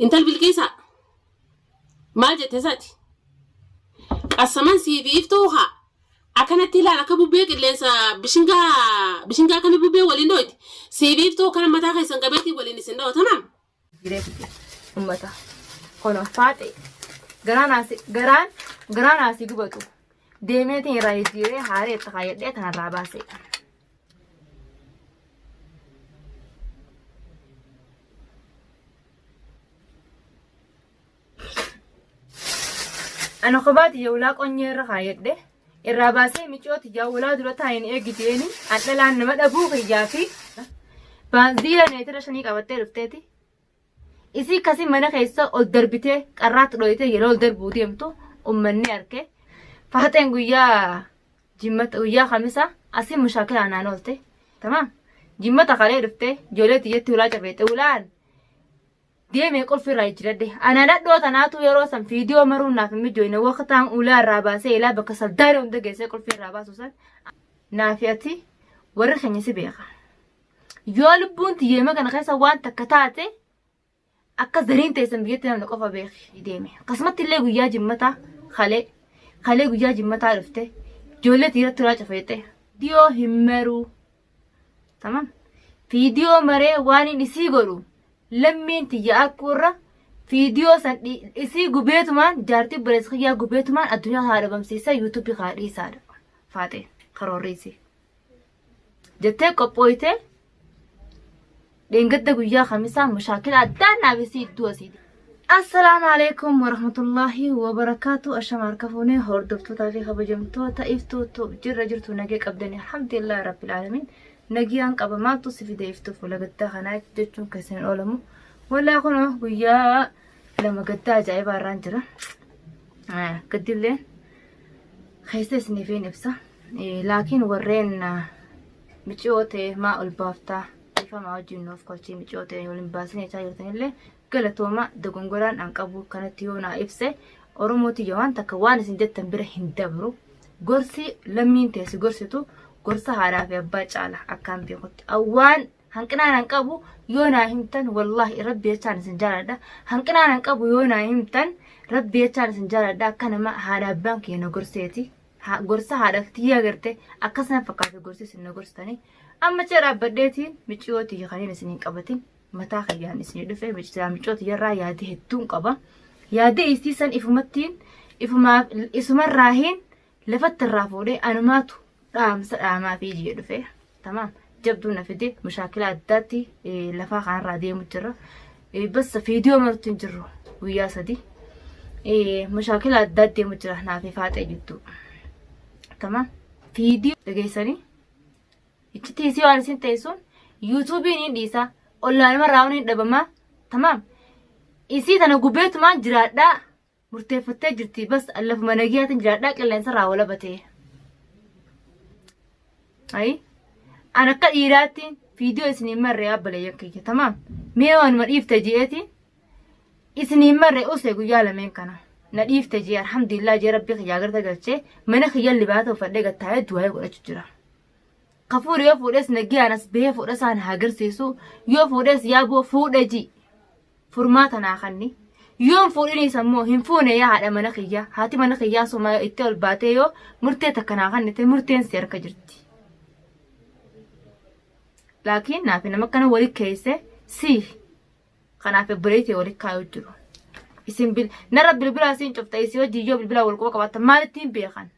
انت البلقيسة ما جت ساتي السمان سي في افتوها أكنت تلا أنا كبو بيك اللي سا بشنجا كان بو بي ولي نوت سي في افتو كان متى خيسن قبلتي ولي نسنده تمام ummata kono faate garaanaasi gubatu deemeetiin irraa jijjiiree haaree itti kaayyadhee kanarraa baase. Ana kophaati yawlaa qonyee irra kaayyadhe irraa baasee micooti yawlaa dura taa'in eegiteeni adhalaan nama dhabuu kiyyaa fi baanziira neetira shanii qabattee dhufteeti. Isi kasi mana keessa ol darbitee qarraatti dhoyitee yeroo ol darbuu deemtu ummanni arke faaxeen guyyaa jimmata guyyaa kamisa asii mushaakila anaan oolte tamam jimmata kalee dhuftee ijoollee xiyyeetti ulaa cabeete ulaan deemee qolfirraa jijjiiradhe ana dhadhoo tanaatu yeroo san fiidiyoo maruun naaf hin mijoine waqtaan ulaa irraa baasee ilaa bakka saldaaree hunda geessee qolfirraa baasu san naafi ati warri keenya si beeka yoo lubbuun xiyyeema kana keessa waan takka taate akka zariin teessan biyyatti namni qofa beeki deeme akkasumatti illee guyyaa jimmata kalee guyyaa jimmataa dhufte ijoollee tiiratti ulaa cafeete diyoo hin maruu tamam fiidiyoo maree waan inni isii godhu lammiin tiyya akkurra fiidiyoo san isii gubeetumaan jaartii birees kiyyaa gubeetumaan addunyaa haa dhabamsiisa yuutuubii haa dhiisaadha faate karoorriisi jettee qophooyte دينجد قويا خمسة مشاكل عدنا بسيط دوسيد. السلام عليكم ورحمة الله وبركاته. أشمار كفوني هردفتو تاريخ بجمتو تايفتو تو جرتو نجيك أبدني الحمد لله رب العالمين نجيان قبماتو سفيدة يفتو فلقتا خناك جتشون كسين أولمو ولا خنو قويا لما قتا جايبا رانجرا قدل لين خيسة سنفين إبسا لكن ورين مجوتي ما البافتا فما وجهي نوف كوتشي ميجوتين يولين باسني تايرتين اللي قالتوما دغونغوران انقبو كانت يونا إفسي أروموتي جوان تكوان سنجد تنبره هندبرو غورسي لمين تيسي غورسيتو غورسا هارا في أباج على أكام بيخوت أوان هنكنا ننقبو يونا همتن والله ربي يتشان سنجارة هنكنا ننقبو يونا همتن ربي يتشان سنجارة كان ما هارا بانك ينا غورسيتي غورسا هارا فتيا غرتي أكسنا فكاتي غورسي سنة غورستاني أما ترى بديتين متشوتي خلينا سنين قبتين متى خيان سنين دفع متشوتي يرى يادي هتون قبا يادي استيسان إفمتين إفما راهين لفت الرافوري أنا ماتو ما في جي دفع تمام جبدونا في دي مشاكلات ذاتي لفاق عن راديو متجرة بس فيديو مرتين جرو ويا سدي مشاكلات ذاتي متجرة هنا في فاتح جدو تمام فيديو لقيساني ichitiisi waan isin teessuun yuutuubiin hin dhiisa online marraa'uun hin dhabama tamam isii tana gubeetumaan jiraadhaa murteeffattee jirti bas allafuma nagiyaatiin jiraadhaa qilleensa irraa wala batee ayi an akka dhiiraattiin fiidiyoo isiniin marree abbalayyan kiyya tamam mee waanuma dhiifte ji'eetiin isiniin marree usee guyyaa lameen kana na dhiifte ji'e alhamdulillah jee rabbii kiyyaa garta galchee mana kiyyan libaata uffadhee gattaa'ee du'aa godhachu jira. كفور يفودس نجيانس به فودس عن هاجر سيسو يفودس يابو فودجي فرماتنا خني يوم فودني يسموه هم فونه يا هذا مناخيا هاتي مناخيا سوما يتول باتيو مرتي تكنا خني تمرتين سير كجرتي لكن نافي نمكنا ولي كيسه سي خنا في بريتي ولي كايوجرو اسم بال نرب بالبلاسين شفتا يسيو جيجو بالبلا والقوه كبات مالتين بيخان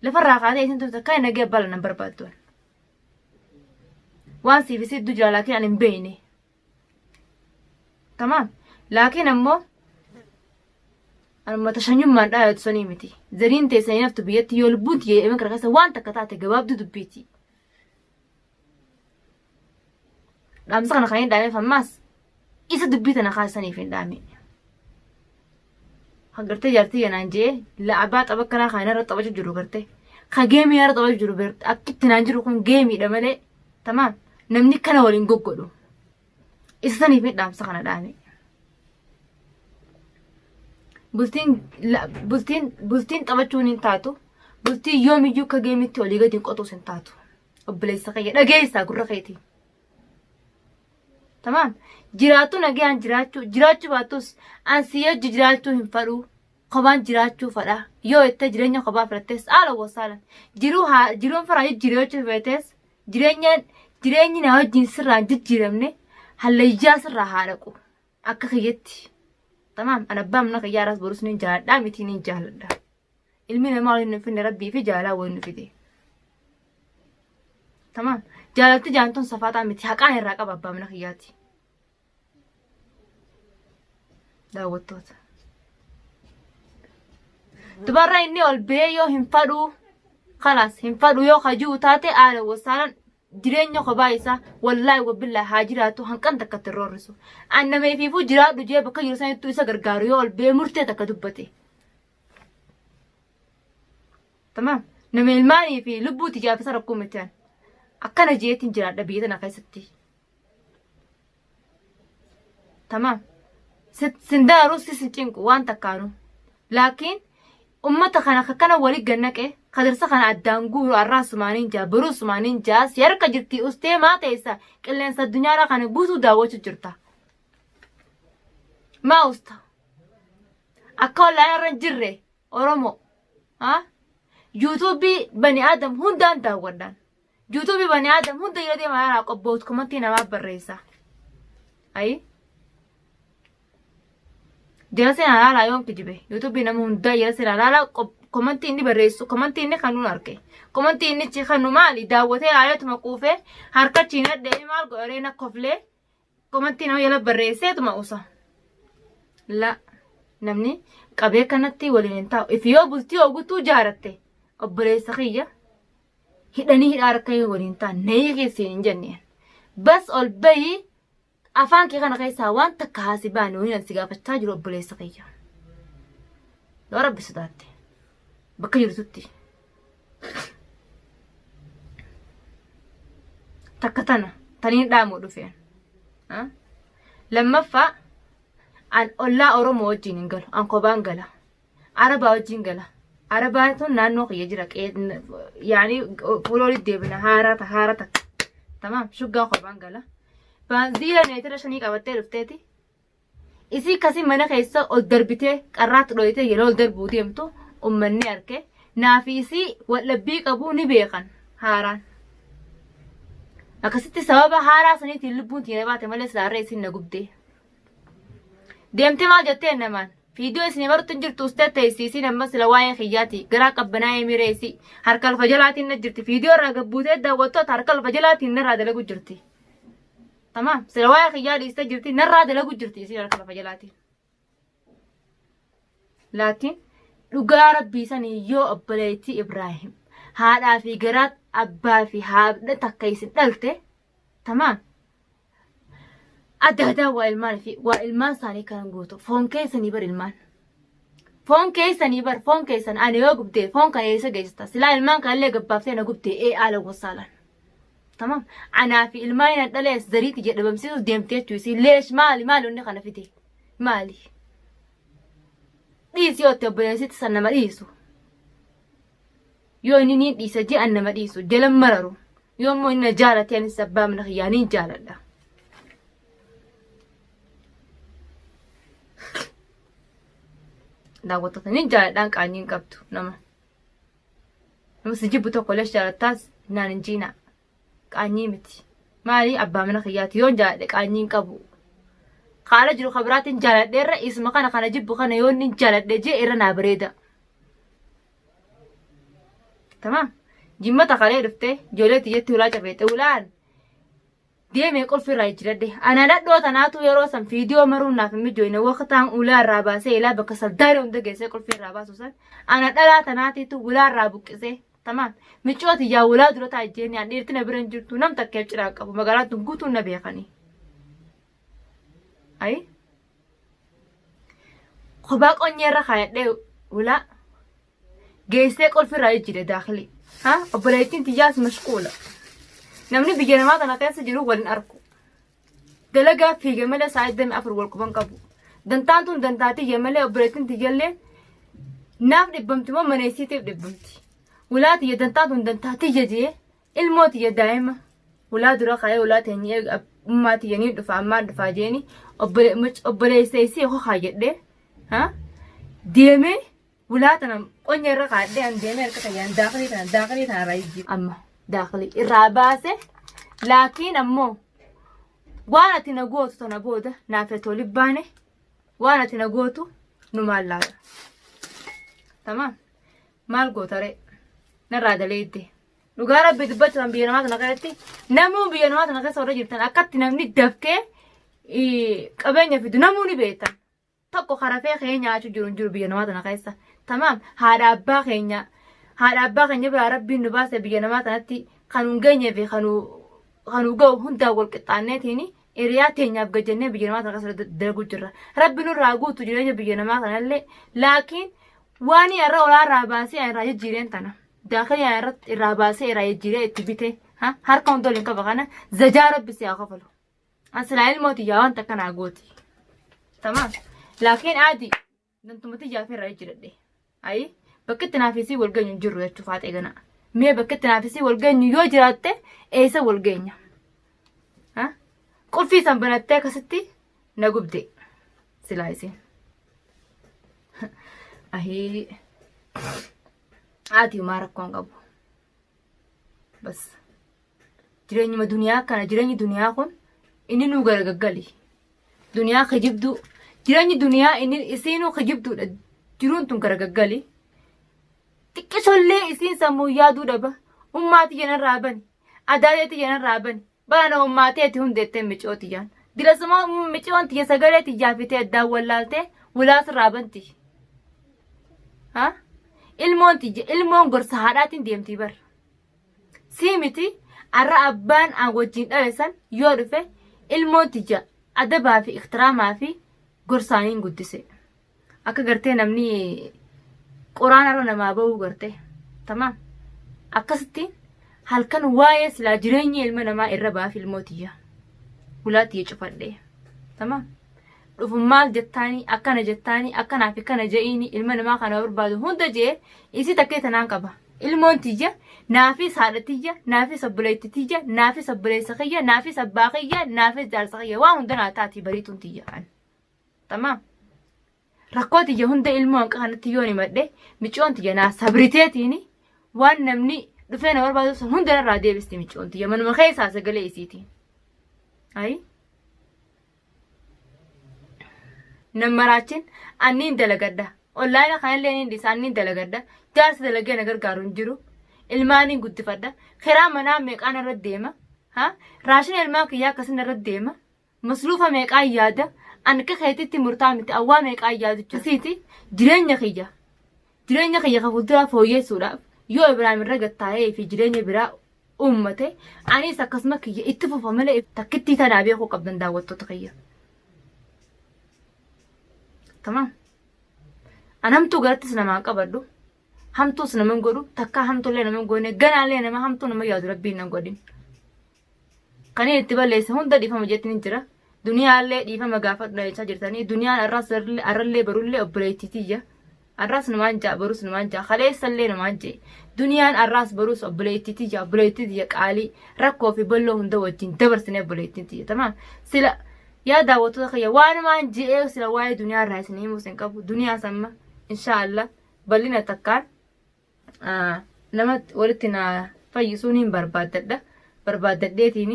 لفرق هذا يسنتو تكاي نجي بالا نمبر باتون وان سي في سيد دجا لكن أنا مبيني تمام لكن أمو أنا ما تشنيم ما دا يتصني متي زرين تيسين نفتو بيتي يولبوت يه إمك رخصة وان تكتات جواب دو بيتي لام سكنا خاين دامي فماس إذا دبيت أنا خاصني فين دامي هقرتي جارتي أنا نجي لعبات أبكنا خاينة رطبة جرو قرتي خجيمي يا رطبة جرو برت أكيد تناجرو كون جيمي دملة تمام نمني كنا ولين جوجلو إستني في دام سخنا دامي بولتين طبعتوني تاتو بولتي يوم يجو كجيمي تولي قدين قطو سنتاتو وبليس خير رجيسا قرر خيتي تمام جراتو نجيان جراتو باتوس أنسيا جراتو هم فرو قبان جراتو فرا يو التجرين قبا فرتس على وصالا جرون فرا جراتو فرتس جرين ناو جنس رانجت جرمني هلا يجاس الرهاركو أكخيتي تمام أنا بامنا خيارات بروسنين جال دامتين جال دا المين ما إنه في ربي في جالا وإنه في دي تمام جالتي جانتون صفات عمتي حقان الرقبة بامنا خياتي لا وطوت تبرا إني والبيو هم فادو خلاص هم فادو يو خجو تاتي على وصالا jireenyo kophaa isaa wallahi wabillahi haa jiraatu hanqan takka terroorisu annamee fiifuu jiraadhu jee bakka jiru sanittuu isa gargaaru yoo ol bee murtee takka dubbate tamaam nama ilmaanii fi lubbuuti jaafisa rakkoo mitaan akkana jeetiin jiraadha biyya tana keessatti tamaam sindaaruu sisin cinqu waan takkaanu laakiin ummata kana wali gannaqe qadarsa kana addaan guuru arraas maaniin jaa baruus maaniin jaa siyarka jirti ustee maa ta'essa qilleensa addunyaadhaa kana guutuu daawwachuu jirta maa usta akka wallaan irra hin jirre oromoo yuutuubii bani aadam hundaan daawwadhaan yuutuubii bani aadam hunda yeroo deemaa yaraa qobbootu komantii namaaf barreessa ayi jala seenaa laalaa yoom kijibe yuutuubii nama hundaa jala seenaa laalaa komantii inni barreessu komantii inni kan nuun arge komantii inni ci kan nu maali daawwatee aayatuma quufee harka chiinadhee maal godharee na koflee komantii nama jala barreesseetuma usa la namni qabee kanatti waliin hin taa'u if yoo bultii ogutuu jaaratte obboleessa kiyya hidhanii hidhaa harka waliin taa'an neeyya keesseen hin jenneen bas ol bahii afaan kee kana keessaa waan takka haasi baane waliin ansi gaafachaa jiru obboleessa kiyya yoo rabbi sodaatte bakka jirtutti takka tana taniin dhaamuu dhufeen lammaffaa an ollaa oromoo wajjin hin galu an kophaan gala arabaa wajjin gala arabaan tun naannoo kiyya jira yaani fuuloolit deebina haara takka tamaam shuggaan kophaan gala baanziila neetira shanii qabattee dhufteeti isii kasi mana keessa ol darbitee qarraatti dhoyitee yeroo ol darbuu deemtu ummanni arke naafi isii wallabbii qabuu ni beekan haaraan akkasitti sababa haaraa saniitiin lubbuun tiina baate malee silaarree isin na gubdee deemtee maal jettee namaan fiidiyoo isin barutti hin jirtu ustee teessisii nama sila waa'ee kiyyaati garaa qabbanaa'ee mireessi harka lafa jalaatiin na jirti fiidiyoo irraa gabbuutee daawwattoota harka lafa jalaatiin narraa dalagu jirti تمام سلوايا خيالي استجرتي نرى هذا لقو جرتي يصير على كلفة جلاتي لكن لقى ربي سني يو أبليتي إبراهيم هذا في قرات أبا في هذا تكيس دلته تمام أده والمان في والمان ثاني كان قوته فون كيسني بر المان فون كيسني بر فون كيسن أنا يو قبتي فون كان يسجل سلا المان كان اللي قبفتي أنا قبتي إيه على وصالا تمام أنا في الماينة دليس زريتي جد بمسيس ديمتي تويسي ليش مالي إني خنا فيتي مالي ديس يو تبليسي تسنى مريسو يو إني ديس جي أنا مريسو جلم مررو يوم مو إن جالت يعني سبام من خياني جالت ده daawwattootni jaaladhaan qaanyiin qabdu nama sijibbu tokko lesh jaalattaas naan hin jiinaa qaanyii miti maali abbaa mana kiyyaati yoon jaaladhe qaanyiin qabu haala jiru kabiraatiin jaaladheerra isma kana jibbu kana yoon hin jaaladhe jee irra naa bareeda tamaam jimmata kalee dhuftee ijoollee tiyyetti ulaa cafeete ulaan deemee qolfirraa jiradhe ana dhadhoo tanaatu yeroo san fiidiyoo maruu naaf hin mijoone waqtaan ulaa irraa baasee ilaa bakka saldaaree hunda geessee qolfirraa baasu san ana dhalaa tanaatiitu ulaa irraa buqqisee tamaam micooti yaa ulaa dura taajjeeni an dhiirtina bira hin jirtu nam takkeef ciraa qabu magaalaa tun guutuun na beekanii ayi kophaa qonyeerra kaayadhee ulaa geessee qolfirraa jire daakili obboleettiin tiyyaas mashquula namni biyya namaa kana keessa jiru waliin arku dalagaa fiige malee saayidame afur wal quban qabu dantaan tun dantaatii malee obboleettiin tiyyallee naaf dhibbamti moo maneessiitiif dhibbamti ulaa tiyya dantaan tun dantaatii jee ilmoo tiyya daa'ima ulaa dura kaayee ulaa teenyee ummati yani dhufa ammaan dhufa jeeni obboleessa isii hoo haayedhe ha deeme wulaatana qonya irra qaadde an deeme harka tayyaan daaqilii tana raayiji amma daaqilii irraa baase laakiin ammoo waan ati na gootu tana booda naafetoo libbaane waan ati na gootu nu maallaadha tamam maal gootare narraa daleedde dhugaa rabbi dubbatan biyya namaa kana keessatti namuu biyya namaa kana keessa warra jirtan akkatti namni dafkee qabeenya fidu namuu ni beektan tokko karafee keenya nyaachuu jiru biyya namaa kana keessa tamam haadha abbaa keenya biraa rabbiin nu baase biyya namaa kanatti kan hungeenyee fi kan ga'u hundaa wal qixxaanneetiin hiriyaa teenyaaf gajjannee biyya namaa kana keessa dalaguu jirra rabbi nurraa guutu jireenya biyya namaa kanallee laakiin waan irra olaarraa baasee irraa jijjiireen tana daakilii irraa baasee irraa jijjiiree itti bite harka hundoo hin qaba kana zajaa rabbi si haa kafalu asilaa ilmooti yaa wanta kanaa gooti tamam laakiin aadi dantumatti jaafee irraa jijjiiradhe ayi bakkitti naafisii walgeenyu hin jirru jechuu faatee gana mee bakkitti naafisii walgeenyu yoo jiraatte eessa walgeenya qulfii san banattee akkasitti na gubde silaa isin ahii aadi umaa rakkoon qabu bas jireenyuma duniyaa kana jireenyi duniyaa kun inni nuu garagaggali duniyaa kijibduu jireenyi duniyaa inni isiinuu kijibduudha jiruun tun garagaggali xiqqishollee isiin sammuu yaaduu dhaba ummaati janan raabani adaadeeti janan raabani barana ummaateeti hundeettee micooti jaan dilasuma micoon tiyya sagaleeti jaafitee addaan wallaaltee wulaas raabanti ilmoon gorsa haadhaatiin deemtii bar sii miti arra abbaan aan wajjin dhalesan yoo dhufe ilmoon tiyya adabaa fi iktiraamaa fi gorsaaniin guddise akka gartee namni quraan arra namaa ba'uu gartee tamam akkasitti halkan waa'ee silaa jireenya ilma namaa irra baaf ilmootiyya hulaatiyya cufadhee tamam dhufun maal jettaanii akkanaa fi kana je'iini ilma namaa kana barbaadu hunda jee isi takkee tanaan qaba ilmoon tiyya naafis haadhatiyya naafis obboleettitiyya naafis obboleessa kiyya naafis abbaa kiyya naafis jaarsa kiyya waan hunda naa taati bariituun tiyya'an tamam rakkoo tiyya hunda ilmoon kanatti yoon himadhe micoon tiyya naa sabriteetiini waan namni dhufee na barbaadu sun hunda narraa deebisti micoon tiyya manuma keessaa sagalee isiitiin ayi nammaraachin anniin dalagadda ollaayina kanallee niin dhisa anniin dalagadda jaarsa dalagee na gargaaru hin jiru ilmaaniin guddifadha kiraa manaa meeqaan irra deema raashina ilmaan kiyyaa akkasin irra deema masluufa meeqaan yaada anka keetitti murtaa miti awwaa meeqaan yaadu jisiiti jireenya kiyya ka fuulduraa fooyyeessuudhaaf yoo Ibraahim irra gattaa'ee fi jireenya biraa uummate anis akkasuma kiyya itti fufa malee takkittii tanaa beekuu qabdan daawwattoota kiyya tamam an hamtuu garattis namaan qabadhu hamtuus naman godhu takkaa hamtuullee naman godhine ganaallee nama hamtuu nama yaadu rabbiin nan godhin kaniin itti balleessa hunda dhiifama jettiin jira duniyaallee dhiifama gaafadhu dhalachaa jirtanii duniyaan arrallee barullee obboleettitiyya arras numaan jaa barus numaan jaa kaleessallee numaan jee duniyaan arras barus obboleettitiyya qaalii rakkoo fi balloo hunda wajjin dabarsinee obboleettitiyya tamam sila yaa daawwattoota kiyya waanumaan je'ee sila waa'ee duniyaa irraa isin himuu isin qabu duniyaa samma inshaallah bal'ina takkaan nama walitti na fayyisuun hin barbaadadheetiin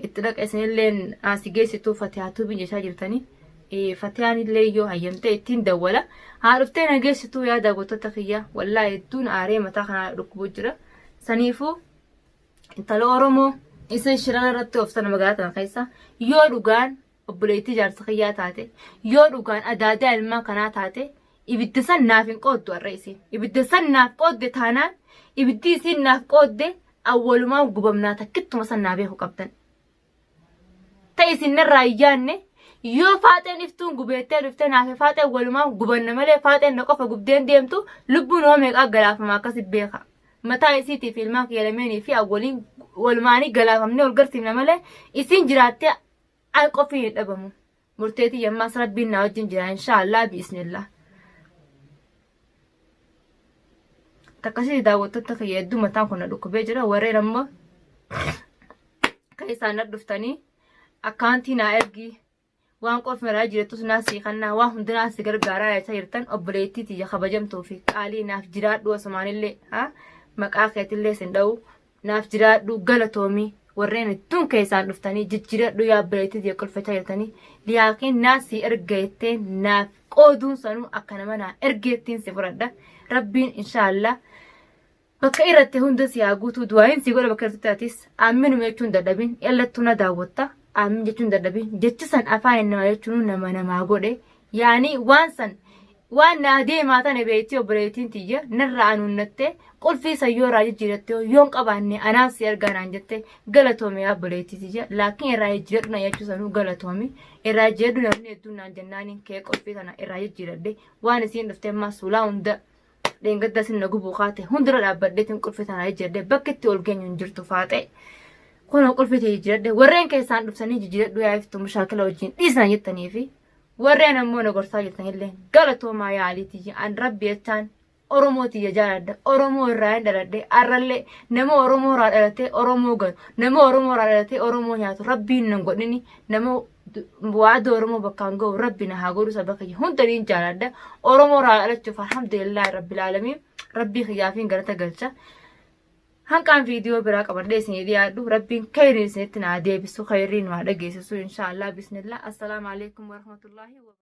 itti dhaqa isinilleen asii geessituu fatihaatuu biyyachaa jirtanii fatiyaan illee yoo hayyamte ittiin dawwala haa dhuftee na geessituu yaa daawwattoota kiyya wallaa hedduun aaree mataa kanaa dhukkubuu jira saniifuu intala Oromoo isa shirana irratti ooftan magaalaa kana keessa yoo dhugaan obboleettii jaarsa kiyyaa taate yoo dhugaan adaadaa ilmaa kanaa taate ibidda san naaf hin qooddu har'a isin ibidda san naaf qoodde taanaan ibiddi isin naaf qoodde awwalumaa gubamnaa takkittuma san naa beeku qabdan ta'e isin irraa iyyaanne yoo faaxeen iftuun gubeettee dhuftee naaf faaxeen walumaa gubanna malee faaxeen na qofa gubdeen deemtu lubbuun hoo meeqaa galaafama akkasi beeka mataa isiitiif ilmaa kiyya lameenii fi awwaliin walumaanii galaafamnee ol garsiifna malee isin jiraattee ay qofii hin dhabamu murteetii yammaas rabbiin naa wajjin jira inshaallah biismillah takkasii daawwattoota kiyya hedduu mataan kun na dhukkubee jira warreen ammoo kan إسان ندفتني أكانتنا أرجي وان قف مراجع تسناسي خلنا واحد ناس قرقارا يتيرتن أبريتي تيجي خبجم توفيق علي ناف جراد دو سمان اللي ها مكاخيت اللي سندو ناف جراد دو غلطومي ورين التون كيسان دفتني جراد دو يا بريتي تيجي كل فتيرتني لكن ناسي أرجيتين ناف قودون سنو أكنمنا أرجيتين سفردا ربين إن شاء الله بكيرت هندس يا قوتو دواين سيقول بكرتاتيس آمنوا ميتون دادبين يلا تونا داوتا آمن جتون دادبين جتسن أفان إنما يتونو نما قولي يعني وان نادي ماتا نبيتي وبريتين تيجي نرعنو النتي قل في سيورا جيرتو يوم قباني أنا سيرغان جتي غلطومي يا بريتي تيجي لكن إراي جيرنا يتوسنو غلطومي إراي جيرنا نتونا جنانين كي قل في سنة إراي جيرتي وان سين دفتي ما سولاون لينقدس النجوب وقاته هندر الأبديتين كل فتنة يجرده بكتي والجن ينجرتو فاتي كنا كل فتنة يجرده ورين كيسان رفسني يجرده يعرفتو مشاكل وجين إيسان يتني في ورين أمونا قرصا يتني لين قالتو ما يعلي تيجي عن ربي يتان أرومو تيجي جارده أرومو الرين درده أرلي نمو أرومو رالته أرومو قل نمو أرومو رالته أرومو ياتو ربي ننقدني نمو وعد أرومو بكانغو ربنا هاقولو سبكي هندرين جارده أرومو رالته فالحمد لله رب العالمين ربي خيافين قرأت قلتها هن كان فيديو براك أبردي سنيدي عدو ربي كيرين سنتنا عدي بسو خيرين وعدا قيسسو إن شاء الله بسم الله السلام عليكم ورحمة الله وبركاته.